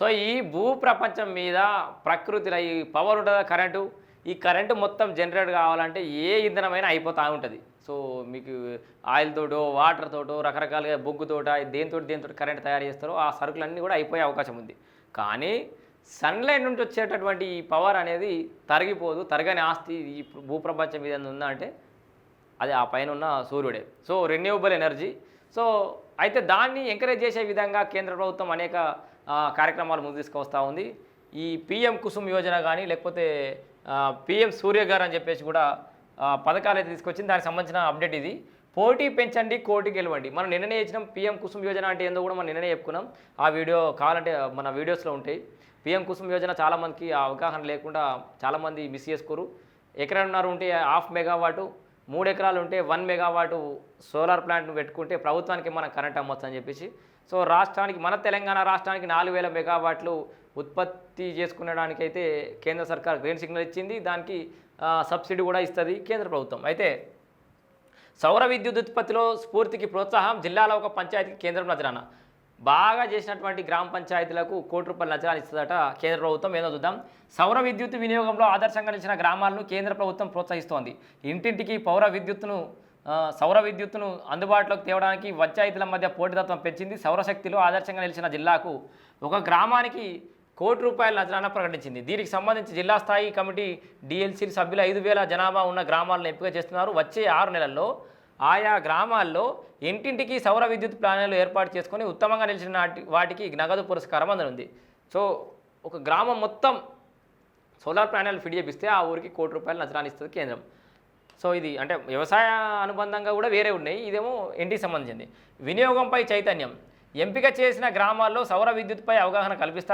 So ఈ భూ ప్రపంచం మీద ప్రకృతిలో ఈ పవర్ ఉంటుందా కరెంటు ఈ కరెంటు మొత్తం జనరేట్ కావాలంటే ఏ ఇంధనమైనా అయిపోతూ ఉంటుంది. సో మీకు ఆయిల్ తోటో వాటర్ తోటో రకరకాలుగా బొగ్గుతోట దేనితోటి కరెంట్ తయారు చేస్తారో ఆ సరుకులన్నీ కూడా అయిపోయే అవకాశం ఉంది. కానీ సన్లైట్ నుంచి వచ్చేటటువంటి ఈ పవర్ అనేది తరిగిపోదు. తరగని ఆస్తి ఈ భూప్రపంచం మీద ఉందా అంటే అది ఆ పైన ఉన్న సూర్యుడే. So renewable energy. సో అయితే దాన్ని ఎంకరేజ్ చేసే విధంగా కేంద్ర ప్రభుత్వం అనేక కార్యక్రమాలు ముందు తీసుకొస్తూ ఉంది. ఈ పిఎం కుసుమ్ యోజన కానీ లేకపోతే పిఎం సూర్యగారు అని చెప్పేసి కూడా పథకాలు అయితే తీసుకొచ్చింది. దానికి సంబంధించిన అప్డేట్ ఇది. పోటీ పెంచండి కోటి గెలవండి. మనం నిన్ననే ఇచ్చినాం పిఎం కుసుమ్ యోజన అంటే ఏందో కూడా మనం నిన్ననే చెప్పుకున్నాం. ఆ వీడియో కావాలంటే మన వీడియోస్లో ఉంటాయి. పిఎం కుసుమ్ యోజన చాలామందికి అవగాహన లేకుండా చాలామంది మిస్ చేసుకోరు. ఎకరన్నర ఉంటే 1/2 మెగావాటు, 3 ఎకరాలు ఉంటే 1 మెగావాటు సోలార్ ప్లాంట్ను పెట్టుకుంటే ప్రభుత్వానికి మనం కరెంట్ అమ్మొచ్చు అని చెప్పేసి. సో రాష్ట్రానికి మన తెలంగాణ రాష్ట్రానికి 4000 మెగావాట్లు ఉత్పత్తి చేసుకునేదానికైతే కేంద్ర సర్కార్ గ్రీన్ సిగ్నల్ ఇచ్చింది. దానికి సబ్సిడీ కూడా ఇస్తుంది కేంద్ర ప్రభుత్వం. అయితే సౌర విద్యుత్ ఉత్పత్తిలో స్ఫూర్తికి ప్రోత్సాహం, జిల్లాలో ఒక పంచాయతీకి కేంద్రం నజరానా. బాగా చేసినటువంటి గ్రామ పంచాయతీలకు ₹1 కోటి నజరానా ఇస్తుందట కేంద్ర ప్రభుత్వం. ఏదో చూద్దాం. సౌర విద్యుత్ వినియోగంలో ఆదర్శంగా నిలిచిన గ్రామాలను కేంద్ర ప్రభుత్వం ప్రోత్సహిస్తోంది. ఇంటింటికి సౌర విద్యుత్తును అందుబాటులోకి తేవడానికి పంచాయతీల మధ్య పోటీతత్వం పెంచింది. సౌరశక్తిలో ఆదర్శంగా నిలిచిన జిల్లాకు ఒక గ్రామానికి ₹1 కోటి నజరానా ప్రకటించింది. దీనికి సంబంధించి జిల్లా స్థాయి కమిటీ డిఎల్సీ సభ్యులు 5,000 జనాభా ఉన్న గ్రామాలను ఎంపిక చేస్తున్నారు. వచ్చే 6 నెలల్లో ఆయా గ్రామాల్లో ఇంటింటికి సౌర విద్యుత్ ప్లానర్లు ఏర్పాటు చేసుకొని ఉత్తమంగా నిలిచిన వాటికి నగదు పురస్కారం అందనుంది. సో ఒక గ్రామం మొత్తం సోలార్ ప్యానెల్ ఫిట్ చేపిస్తే ఆ ఊరికి ₹1 కోటి నజరానా ఇస్తుంది కేంద్రం. సో ఇది అంటే వ్యవసాయ అనుబంధంగా కూడా వేరే ఉన్నాయి. ఇదేమో ఇంటికి సంబంధించింది. వినియోగంపై చైతన్యం. ఎంపిక చేసిన గ్రామాల్లో సౌర విద్యుత్పై అవగాహన కల్పిస్తారు.